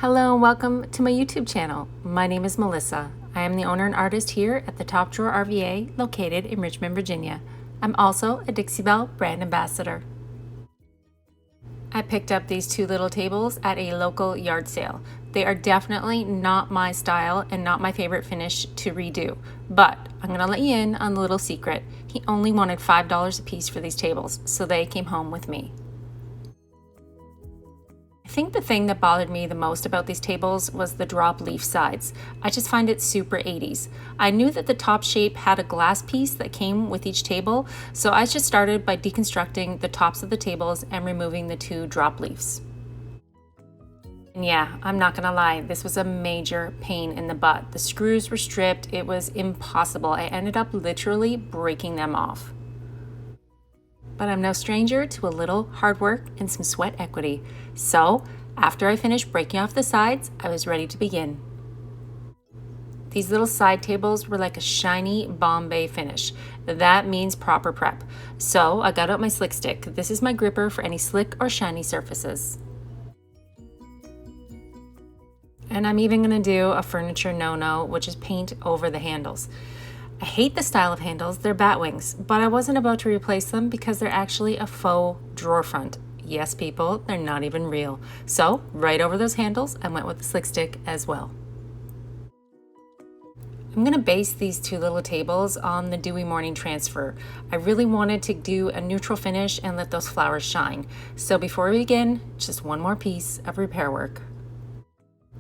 Hello and welcome to my YouTube channel. My name is Melissa. I am the owner and artist here at the Top Drawer RVA located in Richmond, Virginia. I'm also a Dixie Belle brand ambassador. I picked up these two little tables at a local yard sale. They are definitely not my style and not my favorite finish to redo, but I'm gonna let you in on the little secret. He only wanted $5 a piece for these tables, so they came home with me. I think the thing that bothered me the most about these tables was the drop leaf sides. I just find it super 80s. I knew that the top shape had a glass piece that came with each table, so I just started by deconstructing the tops of the tables and removing the two drop leaves. And yeah, I'm not gonna lie, this was a major pain in the butt. The screws were stripped, it was impossible. I ended up literally breaking them off. But I'm no stranger to a little hard work and some sweat equity. So after I finished breaking off the sides, I was ready to begin. These little side tables were like a shiny Bombay finish. That means proper prep. So I got out my slick stick. This is my gripper for any slick or shiny surfaces. And I'm even gonna do a furniture no-no, which is paint over the handles. I hate the style of handles, they're bat wings, but I wasn't about to replace them because they're actually a faux drawer front. Yes, people, they're not even real. So, right over those handles, I went with the slick stick as well. I'm gonna base these two little tables on the Dewy Morning Transfer. I really wanted to do a neutral finish and let those flowers shine. So before we begin, just one more piece of repair work.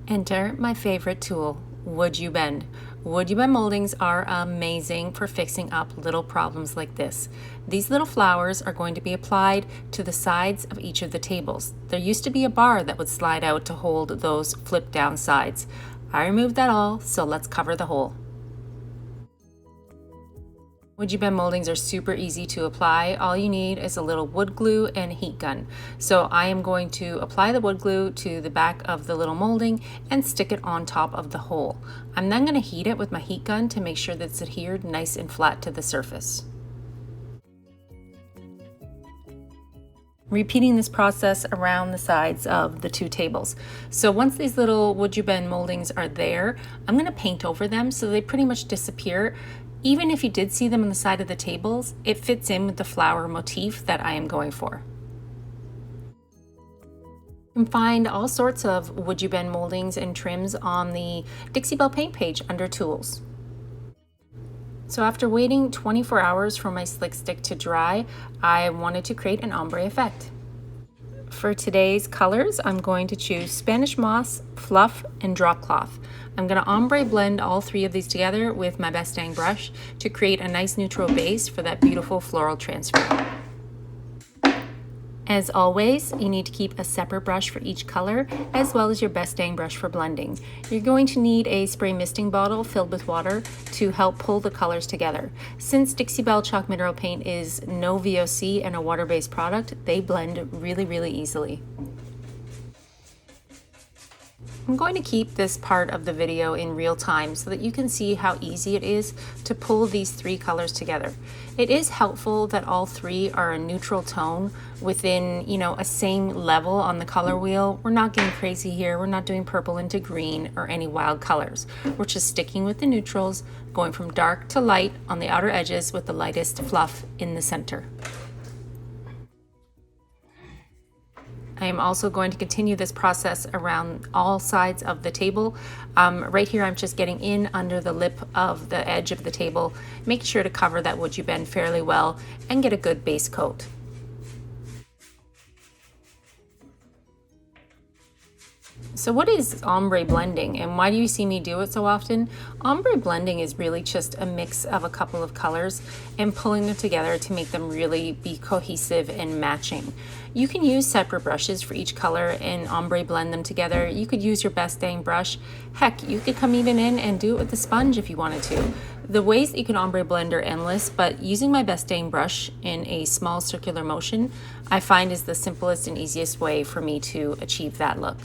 Enter my favorite tool, Woodubend. Woodubend moldings are amazing for fixing up little problems like this. These little flowers are going to be applied to the sides of each of the tables. There used to be a bar that would slide out to hold those flip down sides. I removed that all, so let's cover the hole. Woodubend moldings are super easy to apply. All you need is a little wood glue and a heat gun. So I am going to apply the wood glue to the back of the little molding and stick it on top of the hole. I'm then going to heat it with my heat gun to make sure that it's adhered nice and flat to the surface. Repeating this process around the sides of the two tables. So once these little Woodubend moldings are there, I'm going to paint over them so they pretty much disappear. Even if you did see them on the side of the tables, it fits in with the flower motif that I am going for. You can find all sorts of Woodubend moldings and trims on the Dixie Belle Paint page under Tools. So after waiting 24 hours for my slick stick to dry, I wanted to create an ombre effect. For today's colors, I'm going to choose Spanish Moss, Fluff, and Drop Cloth. I'm going to ombre blend all three of these together with my Best Dang brush to create a nice neutral base for that beautiful floral transfer. As always, you need to keep a separate brush for each color, as well as your Best Dang brush for blending. You're going to need a spray misting bottle filled with water to help pull the colors together. Since Dixie Belle Chalk Mineral Paint is no VOC and a water-based product, they blend really easily. I'm going to keep this part of the video in real time so that you can see how easy it is to pull these three colors together. It is helpful that all three are a neutral tone within, a same level on the color wheel. We're not getting crazy here. We're not doing purple into green or any wild colors. We're just sticking with the neutrals, going from dark to light on the outer edges with the lightest fluff in the center. I am also going to continue this process around all sides of the table. Right here, I'm just getting in under the lip of the edge of the table, making sure to cover that Woodubend fairly well and get a good base coat. So what is ombre blending and why do you see me do it so often? Ombre blending is really just a mix of a couple of colors and pulling them together to make them really be cohesive and matching. You can use separate brushes for each color and ombre blend them together. You could use your Best Dang brush. Heck, you could come even in and do it with a sponge if you wanted to. The ways that you can ombre blend are endless, but using my Best Dang brush in a small circular motion, I find is the simplest and easiest way for me to achieve that look.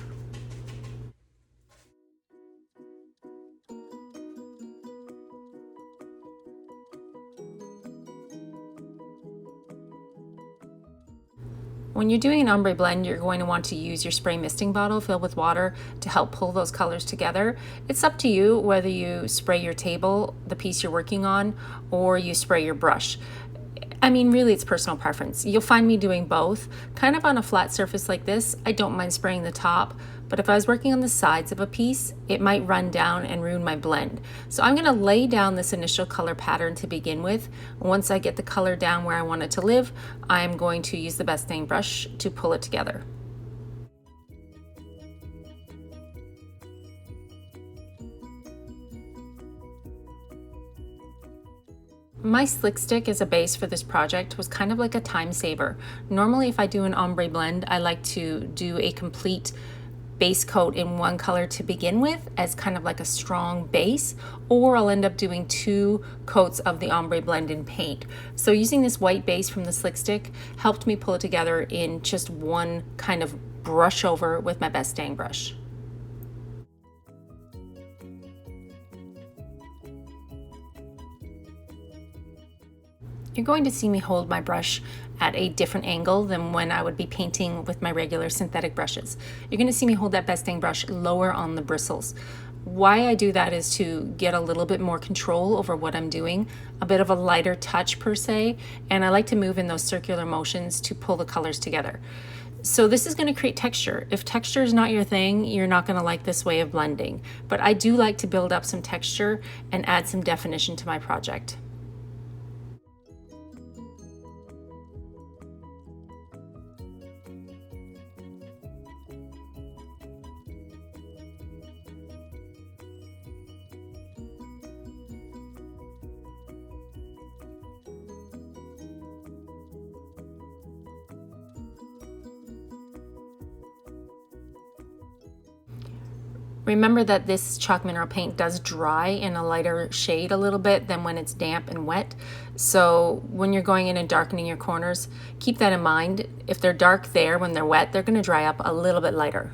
When you're doing an ombre blend, you're going to want to use your spray misting bottle filled with water to help pull those colors together. It's up to you whether you spray your table, the piece you're working on, or you spray your brush. I mean, really, it's personal preference. You'll find me doing both. Kind of on a flat surface like this, I don't mind spraying the top, but if I was working on the sides of a piece, it might run down and ruin my blend. So I'm gonna lay down this initial color pattern to begin with. Once I get the color down where I want it to live, I'm going to use the best dang brush to pull it together. My slick stick as a base for this project was kind of like a time saver. Normally if I do an ombre blend, I like to do a complete base coat in one color to begin with as kind of like a strong base, or I'll end up doing 2 coats of the ombre blend in paint. So using this white base from the slick stick helped me pull it together in just one kind of brush over with my best dang brush. You're going to see me hold my brush at a different angle than when I would be painting with my regular synthetic brushes. You're going to see me hold that best dang brush lower on the bristles. Why I do that is to get a little bit more control over what I'm doing, a bit of a lighter touch per se, and I like to move in those circular motions to pull the colors together. So this is going to create texture. If texture is not your thing, you're not going to like this way of blending. But I do like to build up some texture and add some definition to my project. Remember that this chalk mineral paint does dry in a lighter shade a little bit than when it's damp and wet. So when you're going in and darkening your corners, keep that in mind. If they're dark there when they're wet, they're going to dry up a little bit lighter.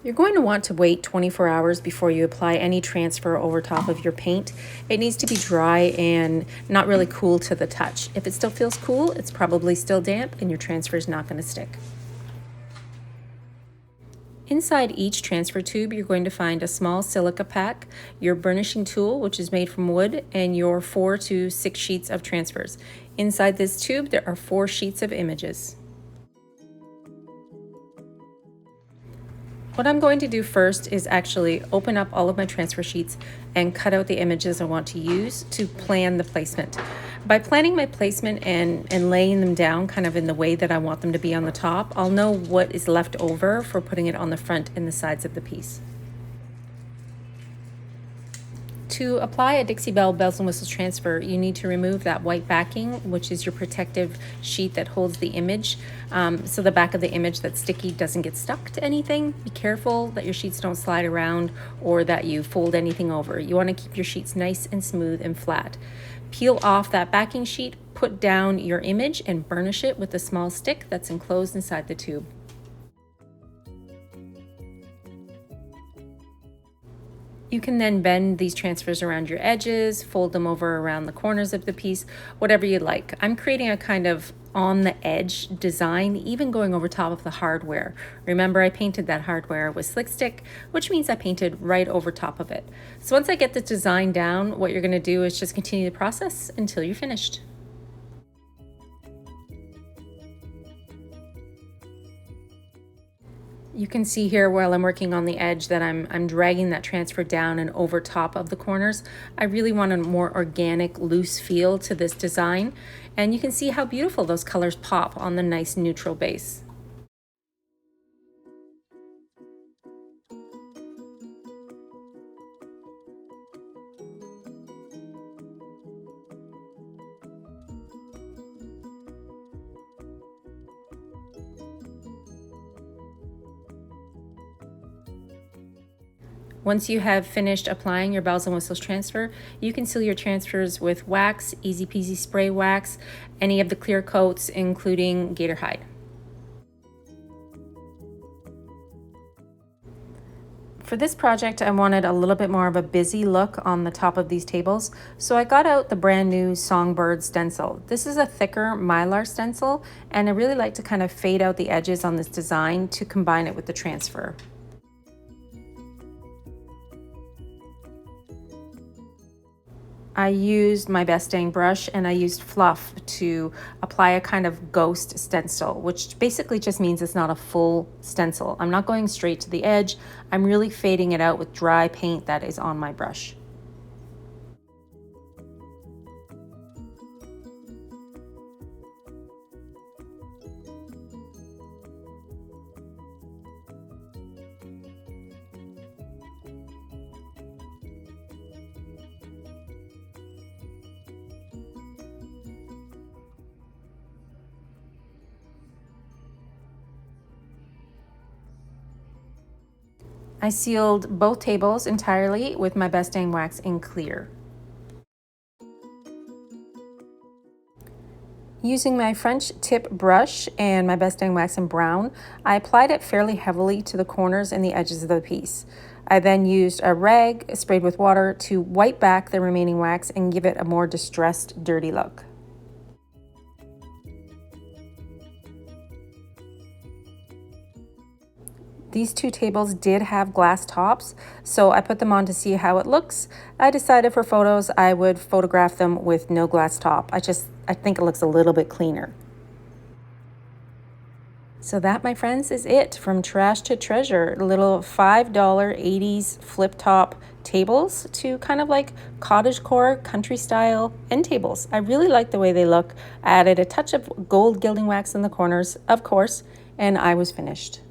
You're going to want to wait 24 hours before you apply any transfer over top of your paint. It needs to be dry and not really cool to the touch. If it still feels cool, it's probably still damp and your transfer is not going to stick. Inside each transfer tube, you're going to find a small silica pack, your burnishing tool, which is made from wood, and your 4 to 6 sheets of transfers. Inside this tube, there are 4 sheets of images. What I'm going to do first is actually open up all of my transfer sheets and cut out the images I want to use to plan the placement. By planning my placement and laying them down kind of in the way that I want them to be on the top, I'll know what is left over for putting it on the front and the sides of the piece. To apply a Dixie Belle Bells and Whistles transfer, you need to remove that white backing, which is your protective sheet that holds the image. So the back of the image that's sticky doesn't get stuck to anything. Be careful that your sheets don't slide around or that you fold anything over. You want to keep your sheets nice and smooth and flat. Peel off that backing sheet, put down your image and burnish it with a small stick that's enclosed inside the tube. You can then bend these transfers around your edges, fold them over around the corners of the piece, whatever you like. I'm creating a kind of on the edge design, even going over top of the hardware. Remember, I painted that hardware with slick stick, which means I painted right over top of it. So once I get the design down, what you're going to do is just continue the process until you're finished. You can see here while I'm working on the edge that I'm dragging that transfer down and over top of the corners. I really want a more organic, loose feel to this design. And you can see how beautiful those colors pop on the nice neutral base. Once you have finished applying your bells and whistles transfer, you can seal your transfers with wax, easy peasy spray wax, any of the clear coats, including gator hide. For this project, I wanted a little bit more of a busy look on the top of these tables, so I got out the brand new Songbird Stencil. This is a thicker Mylar stencil, and I really like to kind of fade out the edges on this design to combine it with the transfer. I used my Best Dang brush and I used Fluff to apply a kind of ghost stencil, which basically just means it's not a full stencil. I'm not going straight to the edge. I'm really fading it out with dry paint that is on my brush. I sealed both tables entirely with my Best Dang wax in clear. Using my French tip brush and my Best Dang wax in brown, I applied it fairly heavily to the corners and the edges of the piece. I then used a rag sprayed with water to wipe back the remaining wax and give it a more distressed, dirty look. These two tables did have glass tops, so I put them on to see how it looks. I decided for photos I would photograph them with no glass top. I think it looks a little bit cleaner. So that, my friends, is it from trash to treasure. Little $5 80s flip top tables to kind of like cottagecore country style end tables. I really like the way they look. I added a touch of gold gilding wax in the corners, of course, and I was finished.